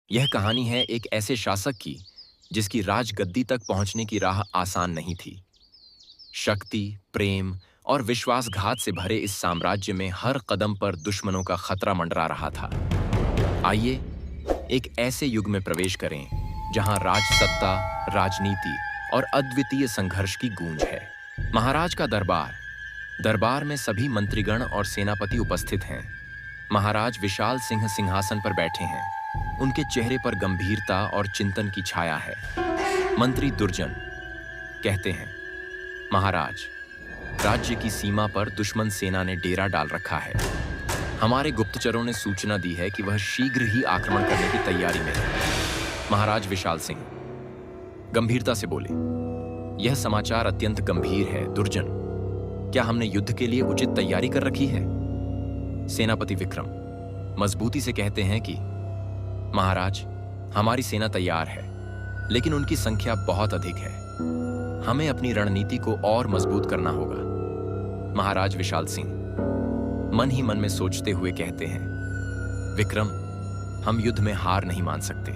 यह कहानी है एक ऐसे शासक की जिसकी राजगद्दी तक पहुंचने की राह आसान नहीं थी। शक्ति, प्रेम और विश्वासघात से भरे इस साम्राज्य में हर कदम पर दुश्मनों का खतरा मंडरा रहा था। आइए एक ऐसे युग में प्रवेश करें जहां राजसत्ता, राजनीति और अद्वितीय संघर्ष की गूंज है। महाराज का दरबार। दरबार में सभी मंत्रीगण और सेनापति उपस्थित हैं। महाराज विशाल सिंह सिंहासन पर बैठे हैं। उनके चेहरे पर गंभीरता और चिंतन की छाया है। मंत्री दुर्जन कहते हैं, महाराज, राज्य की सीमा पर दुश्मन सेना ने डेरा डाल रखा है। हमारे गुप्तचरों ने सूचना दी है कि वह शीघ्र ही आक्रमण करने की तैयारी में है। महाराज विशाल सिंह गंभीरता से बोले, यह समाचार अत्यंत गंभीर है दुर्जन। क्या हमने युद्ध के लिए उचित तैयारी कर रखी है? सेनापति विक्रम मजबूती से कहते हैं कि महाराज, हमारी सेना तैयार है, लेकिन उनकी संख्या बहुत अधिक है। हमें अपनी रणनीति को और मजबूत करना होगा। महाराज विशाल सिंह मन ही मन में सोचते हुए कहते हैं, विक्रम, हम युद्ध में हार नहीं मान सकते।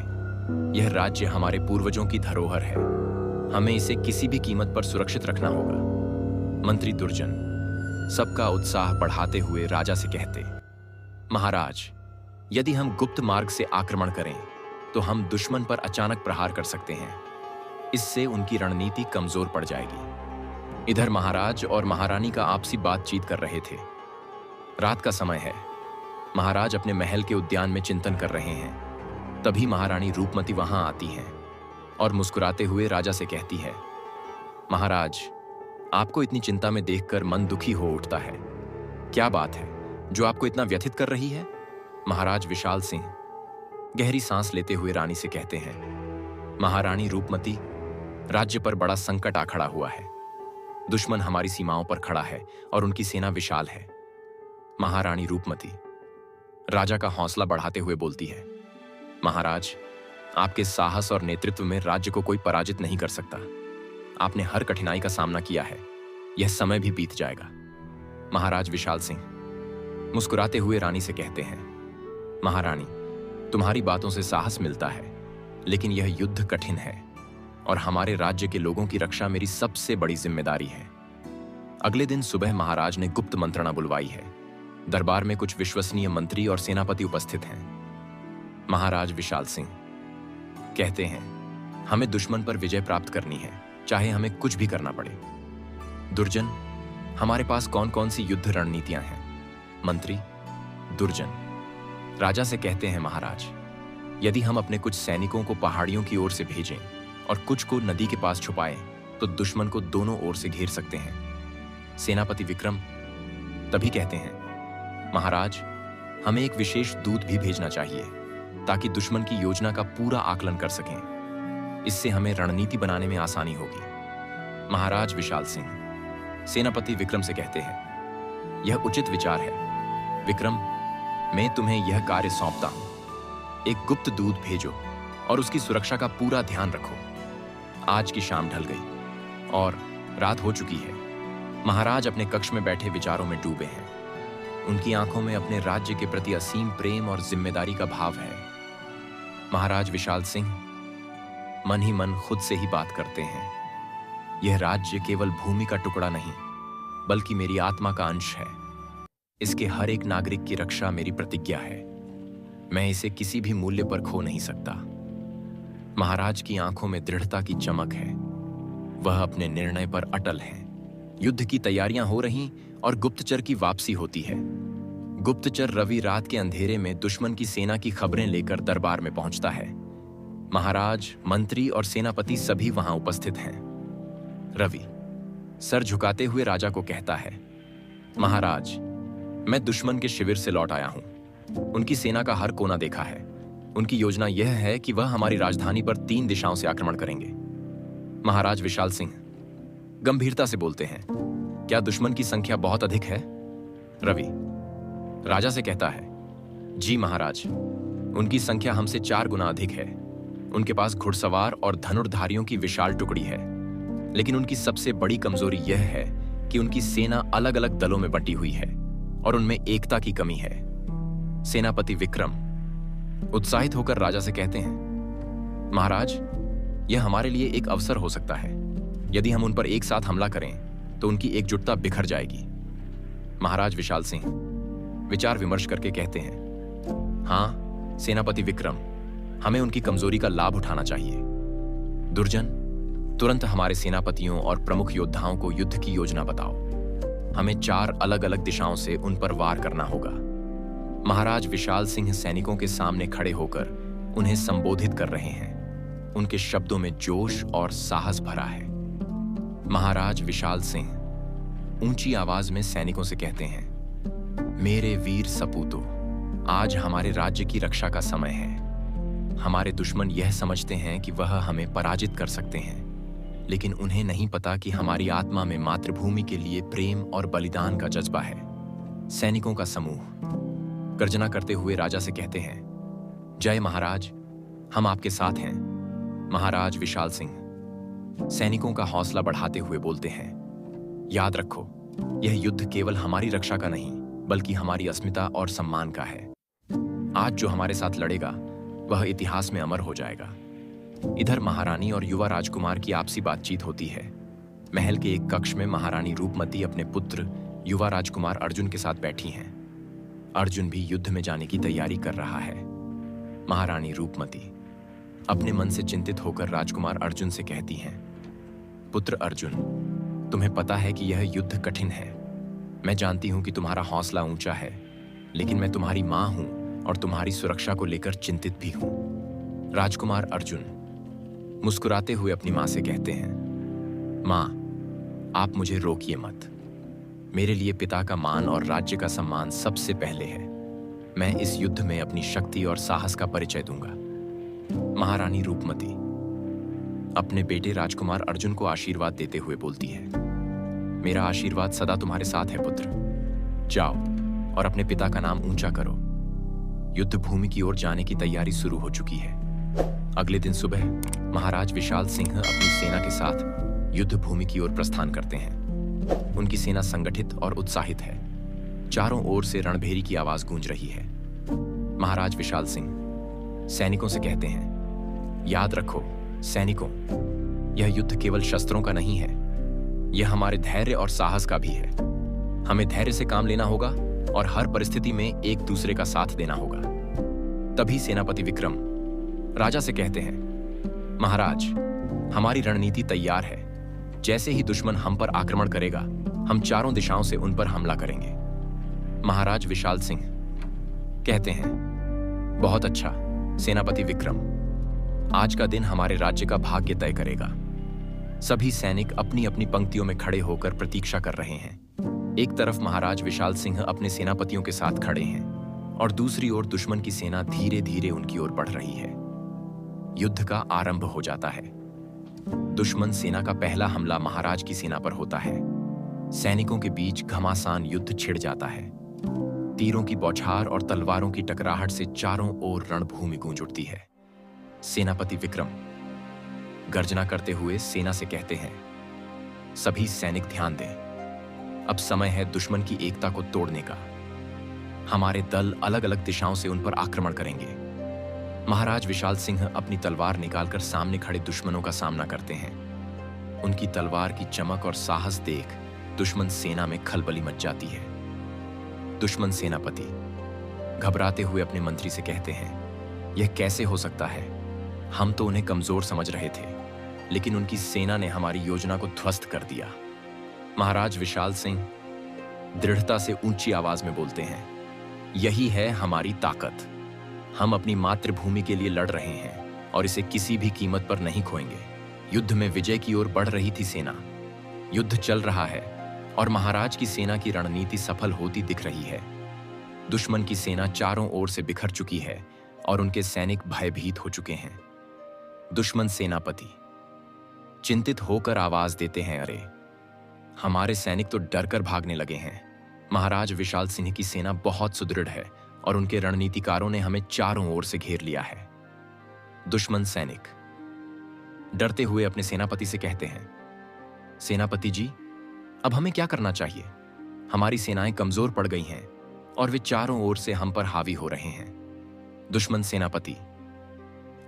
यह राज्य हमारे पूर्वजों की धरोहर है। हमें इसे किसी भी कीमत पर सुरक्षित रखना होगा। मंत्री दुर्जन सबका उत्साह बढ़ाते हुए राजा से कहते, महाराज, यदि हम गुप्त मार्ग से आक्रमण करें तो हम दुश्मन पर अचानक प्रहार कर सकते हैं। इससे उनकी रणनीति कमजोर पड़ जाएगी। इधर महाराज और महारानी का आपसी बातचीत कर रहे थे। रात का समय है। महाराज अपने महल के उद्यान में चिंतन कर रहे हैं। तभी महारानी रूपमती वहां आती हैं और मुस्कुराते हुए राजा से कहती है, महाराज, आपको इतनी चिंता में देखकर मन दुखी हो उठता है। क्या बात है जो आपको इतना व्यथित कर रही है? महाराज विशाल सिंह गहरी सांस लेते हुए रानी से कहते हैं, महारानी रूपमती, राज्य पर बड़ा संकट आ खड़ा हुआ है। दुश्मन हमारी सीमाओं पर खड़ा है और उनकी सेना विशाल है। महारानी रूपमती राजा का हौसला बढ़ाते हुए बोलती है, महाराज, आपके साहस और नेतृत्व में राज्य को कोई पराजित नहीं कर सकता। आपने हर कठिनाई का सामना किया है। यह समय भी बीत जाएगा। महाराज विशाल सिंह मुस्कुराते हुए रानी से कहते हैं, महारानी, तुम्हारी बातों से साहस मिलता है, लेकिन यह युद्ध कठिन है और हमारे राज्य के लोगों की रक्षा मेरी सबसे बड़ी जिम्मेदारी है। अगले दिन सुबह महाराज ने गुप्त मंत्रणा बुलवाई है। दरबार में कुछ विश्वसनीय मंत्री और सेनापति उपस्थित हैं। महाराज विशाल सिंह कहते हैं, हमें दुश्मन पर विजय प्राप्त करनी है, चाहे हमें कुछ भी करना पड़े। दुर्जन, हमारे पास कौन कौन सी युद्ध रणनीतियां हैं? मंत्री दुर्जन राजा से कहते हैं, महाराज, यदि हम अपने कुछ सैनिकों को पहाड़ियों की ओर से भेजें और कुछ को नदी के पास छुपाएं तो दुश्मन को दोनों ओर से घेर सकते हैं। सेनापति विक्रम तभी कहते हैं, महाराज, हमें एक विशेष दूत भी भेजना चाहिए ताकि दुश्मन की योजना का पूरा आकलन कर सकें। इससे हमें रणनीति बनाने में आसानी होगी। महाराज विशाल सिंह सेनापति विक्रम से कहते हैं, यह उचित विचार है। विक्रम, मैं तुम्हें यह कार्य सौंपता हूं। एक गुप्त दूत भेजो और उसकी सुरक्षा का पूरा ध्यान रखो। आज की शाम ढल गई और रात हो चुकी है। महाराज अपने कक्ष में बैठे विचारों में डूबे हैं। उनकी आंखों में अपने राज्य के प्रति असीम प्रेम और जिम्मेदारी का भाव है। महाराज विशाल सिंह मन ही मन खुद से ही बात करते हैं, यह राज्य केवल भूमि का टुकड़ा नहीं, बल्कि मेरी आत्मा का अंश है। इसके हर एक नागरिक की रक्षा मेरी प्रतिज्ञा है। मैं इसे किसी भी मूल्य पर खो नहीं सकता। महाराज की आंखों में दृढ़ता की चमक है। वह अपने निर्णय पर अटल हैं। युद्ध की तैयारियां हो रही और गुप्तचर की वापसी होती है। गुप्तचर रवि रात के अंधेरे में दुश्मन की सेना की खबरें लेकर दरबार में पहुंचता है। महाराज, मंत्री और सेनापति सभी वहां उपस्थित हैं। रवि सर झुकाते हुए राजा को कहता है, महाराज, मैं दुश्मन के शिविर से लौट आया हूं। उनकी सेना का हर कोना देखा है। उनकी योजना यह है कि वह हमारी राजधानी पर 3 दिशाओं से आक्रमण करेंगे। महाराज विशाल सिंह गंभीरता से बोलते हैं, क्या दुश्मन की संख्या बहुत अधिक है? रवि राजा से कहता है, जी महाराज, उनकी संख्या हमसे 4 गुना अधिक है। उनके पास घुड़सवार और धनुर्धारियों की विशाल टुकड़ी है, लेकिन उनकी सबसे बड़ी कमजोरी यह है कि उनकी सेना अलग अलग दलों में बंटी हुई है और उनमें एकता की कमी है। सेनापति विक्रम उत्साहित होकर राजा से कहते हैं, महाराज, यह हमारे लिए एक अवसर हो सकता है। यदि हम उन पर एक साथ हमला करें तो उनकी एकजुटता बिखर जाएगी। महाराज विशाल सिंह विचार विमर्श करके कहते हैं, हाँ सेनापति विक्रम, हमें उनकी कमजोरी का लाभ उठाना चाहिए। दुर्जन, तुरंत हमारे सेनापतियों और प्रमुख योद्धाओं को युद्ध की योजना बताओ। हमें 4 अलग अलग दिशाओं से उन पर वार करना होगा। महाराज विशाल सिंह सैनिकों के सामने खड़े होकर उन्हें संबोधित कर रहे हैं। उनके शब्दों में जोश और साहस भरा है। महाराज विशाल सिंह ऊंची आवाज में सैनिकों से कहते हैं, मेरे वीर सपूतों, आज हमारे राज्य की रक्षा का समय है। हमारे दुश्मन यह समझते हैं कि वह हमें पराजित कर सकते हैं, लेकिन उन्हें नहीं पता कि हमारी आत्मा में मातृभूमि के लिए प्रेम और बलिदान का जज्बा है। सैनिकों का समूह गर्जना करते हुए राजा से कहते हैं, जय महाराज, हम आपके साथ हैं। महाराज विशाल सिंह सैनिकों का हौसला बढ़ाते हुए बोलते हैं, याद रखो, यह युद्ध केवल हमारी रक्षा का नहीं बल्कि हमारी अस्मिता और सम्मान का है। आज जो हमारे साथ लड़ेगा वह इतिहास में अमर हो जाएगा। इधर महारानी और युवा राजकुमार की आपसी बातचीत होती है। महल के एक कक्ष में महारानी रूपमती अपने पुत्र युवा राजकुमार अर्जुन के साथ बैठी हैं। अर्जुन भी युद्ध में जाने की तैयारी कर रहा है। महारानी रूपमती अपने मन से चिंतित होकर राजकुमार अर्जुन से कहती हैं, पुत्र अर्जुन, तुम्हें पता है कि यह युद्ध कठिन है। मैं जानती हूं कि तुम्हारा हौसला ऊंचा है, लेकिन मैं तुम्हारी मां हूं और तुम्हारी सुरक्षा को लेकर चिंतित भी हूं। राजकुमार अर्जुन मुस्कुराते हुए अपनी मां से कहते हैं, मां, आप मुझे रोकिए मत। मेरे लिए पिता का मान और राज्य का सम्मान सबसे पहले है। मैं इस युद्ध में अपनी शक्ति और साहस का परिचय दूंगा। महारानी रूपमती अपने बेटे राजकुमार अर्जुन को आशीर्वाद देते हुए बोलती है, मेरा आशीर्वाद सदा तुम्हारे साथ है पुत्र। जाओ और अपने पिता का नाम ऊंचा करो। युद्ध भूमि की ओर जाने की तैयारी शुरू हो चुकी है। अगले दिन सुबह महाराज विशाल सिंह अपनी सेना के साथ युद्ध भूमि की ओर प्रस्थान करते हैं। उनकी सेना संगठित और उत्साहित है। चारों ओर से रणभेरी की आवाज गूंज रही है। महाराज विशाल सिंह सैनिकों से कहते हैं, याद रखो सैनिकों, यह युद्ध केवल शस्त्रों का नहीं है, यह हमारे धैर्य और साहस का भी है। हमें धैर्य से काम लेना होगा और हर परिस्थिति में एक दूसरे का साथ देना होगा। तभी सेनापति विक्रम राजा से कहते हैं, महाराज, हमारी रणनीति तैयार है। जैसे ही दुश्मन हम पर आक्रमण करेगा, हम चारों दिशाओं से उन पर हमला करेंगे। महाराज विशाल सिंह कहते हैं, बहुत अच्छा सेनापति विक्रम, आज का दिन हमारे राज्य का भाग्य तय करेगा। सभी सैनिक अपनी अपनी पंक्तियों में खड़े होकर प्रतीक्षा कर रहे हैं। एक तरफ महाराज विशाल सिंह अपने सेनापतियों के साथ खड़े हैं और दूसरी ओर दुश्मन की सेना धीरे धीरे उनकी ओर बढ़ रही है। युद्ध का आरंभ हो जाता है। दुश्मन सेना का पहला हमला महाराज की सेना पर होता है। सैनिकों के बीच घमासान युद्ध छिड़ जाता है। तीरों की बौछार और तलवारों की टकराहट से चारों ओर रणभूमि गूंज उठती है। सेनापति विक्रम गर्जना करते हुए सेना से कहते हैं, सभी सैनिक ध्यान दें, अब समय है दुश्मन की एकता को तोड़ने का। हमारे दल अलग अलग दिशाओं से उन पर आक्रमण करेंगे। महाराज विशाल सिंह अपनी तलवार निकालकर सामने खड़े दुश्मनों का सामना करते हैं। उनकी तलवार की चमक और साहस देख दुश्मन सेना में खलबली मच जाती है। दुश्मन सेनापति घबराते हुए अपने मंत्री से कहते हैं, यह कैसे हो सकता है? हम तो उन्हें कमजोर समझ रहे थे, लेकिन उनकी सेना ने हमारी योजना को ध्वस्त कर दिया। महाराज विशाल सिंह दृढ़ता से ऊंची आवाज में बोलते हैं, यही है हमारी ताकत। हम अपनी मातृभूमि के लिए लड़ रहे हैं और इसे किसी भी कीमत पर नहीं खोएंगे। युद्ध में विजय की ओर बढ़ रही थी सेना। युद्ध चल रहा है और महाराज की सेना की रणनीति सफल होती दिख रही है। दुश्मन की सेना चारों ओर से बिखर चुकी है और उनके सैनिक भयभीत हो चुके हैं। दुश्मन सेनापति चिंतित होकर आवाज देते हैं, अरे, हमारे सैनिक तो डरकर भागने लगे हैं। महाराज विशाल सिंह की सेना बहुत सुदृढ़ है और उनके रणनीतिकारों ने हमें चारों ओर से घेर लिया है। दुश्मन सैनिक डरते हुए अपने सेनापति से कहते हैं, सेनापति जी, अब हमें क्या करना चाहिए? हमारी सेनाएं कमजोर पड़ गई हैं और वे चारों ओर से हम पर हावी हो रहे हैं। दुश्मन सेनापति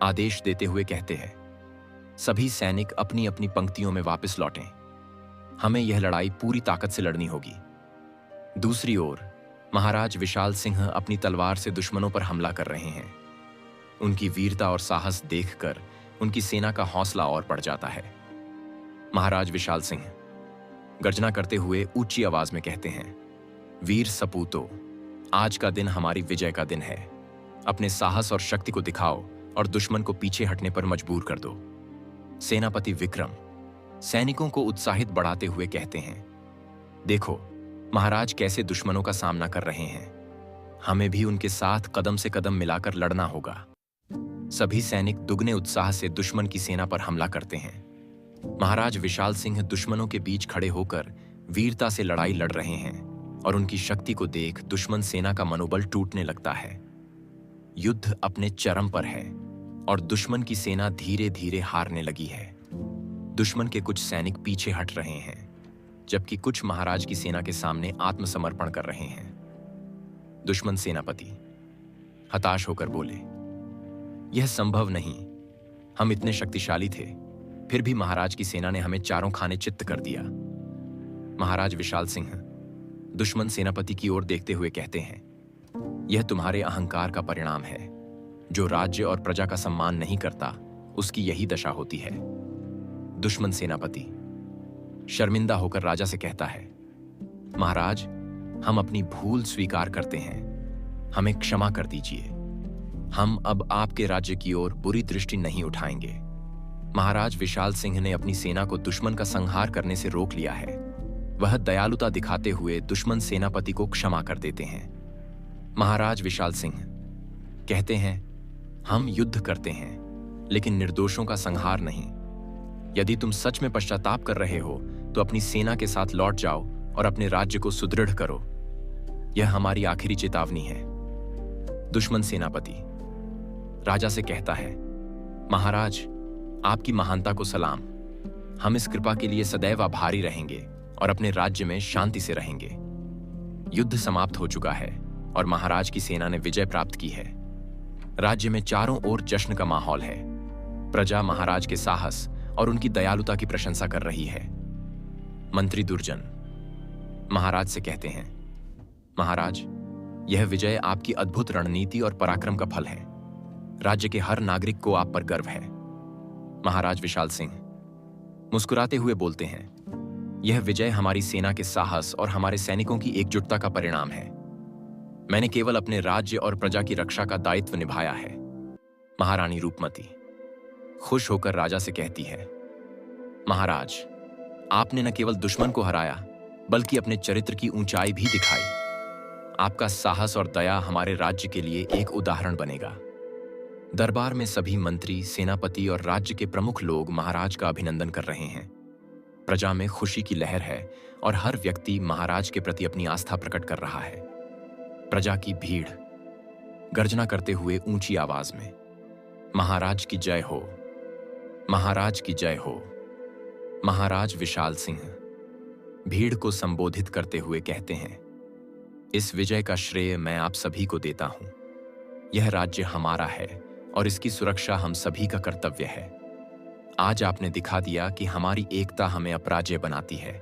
आदेश देते हुए कहते हैं, सभी सैनिक अपनी अपनी पंक्तियों में वापस लौटें। हमें यह लड़ाई पूरी ताकत से लड़नी होगी। दूसरी ओर महाराज विशाल सिंह अपनी तलवार से दुश्मनों पर हमला कर रहे हैं। उनकी वीरता और साहस देखकर उनकी सेना का हौसला और बढ़ जाता है। महाराज विशाल सिंह गर्जना करते हुए ऊंची आवाज में कहते हैं, वीर सपूतो, आज का दिन हमारी विजय का दिन है। अपने साहस और शक्ति को दिखाओ और दुश्मन को पीछे हटने पर मजबूर कर दो। सेनापति विक्रम सैनिकों को उत्साहित बढ़ाते हुए कहते हैं, देखो महाराज कैसे दुश्मनों का सामना कर रहे हैं। हमें भी उनके साथ कदम से कदम मिलाकर लड़ना होगा। सभी सैनिक दुगने उत्साह से दुश्मन की सेना पर हमला करते हैं। महाराज विशाल सिंह दुश्मनों के बीच खड़े होकर वीरता से लड़ाई लड़ रहे हैं और उनकी शक्ति को देख दुश्मन सेना का मनोबल टूटने लगता है। युद्ध अपने चरम पर है और दुश्मन की सेना धीरे धीरे हारने लगी है। दुश्मन के कुछ सैनिक पीछे हट रहे हैं, जबकि कुछ महाराज की सेना के सामने आत्मसमर्पण कर रहे हैं। दुश्मन सेनापति हताश होकर बोले, यह संभव नहीं। हम इतने शक्तिशाली थे, फिर भी महाराज की सेना ने हमें चारों खाने चित्त कर दिया। महाराज विशाल सिंह दुश्मन सेनापति की ओर देखते हुए कहते हैं, यह तुम्हारे अहंकार का परिणाम है। जो राज्य और प्रजा का सम्मान नहीं करता, उसकी यही दशा होती है। दुश्मन सेनापति शर्मिंदा होकर राजा से कहता है, महाराज, हम अपनी भूल स्वीकार करते हैं। हमें क्षमा कर दीजिए। हम अब आपके राज्य की ओर बुरी दृष्टि नहीं उठाएंगे। महाराज विशाल सिंह ने अपनी सेना को दुश्मन का संहार करने से रोक लिया है। वह दयालुता दिखाते हुए दुश्मन सेनापति को क्षमा कर देते हैं। महाराज विशाल सिंह कहते हैं, हम युद्ध करते हैं, लेकिन निर्दोषों का संहार नहीं। यदि तुम सच में पश्चाताप कर रहे हो तो अपनी सेना के साथ लौट जाओ और अपने राज्य को सुदृढ़ करो। यह हमारी आखिरी चेतावनी है। दुश्मन सेनापति राजा से कहता है, महाराज, आपकी महानता को सलाम। हम इस कृपा के लिए सदैव आभारी रहेंगे और अपने राज्य में शांति से रहेंगे। युद्ध समाप्त हो चुका है और महाराज की सेना ने विजय प्राप्त की है। राज्य में चारों ओर जश्न का माहौल है। प्रजा महाराज के साहस और उनकी दयालुता की प्रशंसा कर रही है। मंत्री दुर्जन महाराज से कहते हैं, महाराज, यह विजय आपकी अद्भुत रणनीति और पराक्रम का फल है। राज्य के हर नागरिक को आप पर गर्व है। महाराज विशाल सिंह मुस्कुराते हुए बोलते हैं, यह विजय हमारी सेना के साहस और हमारे सैनिकों की एकजुटता का परिणाम है। मैंने केवल अपने राज्य और प्रजा की रक्षा का दायित्व निभाया है। महारानी रूपमती खुश होकर राजा से कहती है, महाराज, आपने न केवल दुश्मन को हराया बल्कि अपने चरित्र की ऊंचाई भी दिखाई। आपका साहस और दया हमारे राज्य के लिए एक उदाहरण बनेगा। दरबार में सभी मंत्री, सेनापति और राज्य के प्रमुख लोग महाराज का अभिनंदन कर रहे हैं। प्रजा में खुशी की लहर है और हर व्यक्ति महाराज के प्रति अपनी आस्था प्रकट कर रहा है। प्रजा की भीड़ गर्जना करते हुए ऊंची आवाज में, महाराज की जय हो, महाराज की जय हो। महाराज विशाल सिंह भीड़ को संबोधित करते हुए कहते हैं, इस विजय का श्रेय मैं आप सभी को देता हूं। यह राज्य हमारा है और इसकी सुरक्षा हम सभी का कर्तव्य है। आज आपने दिखा दिया कि हमारी एकता हमें अपराजेय बनाती है।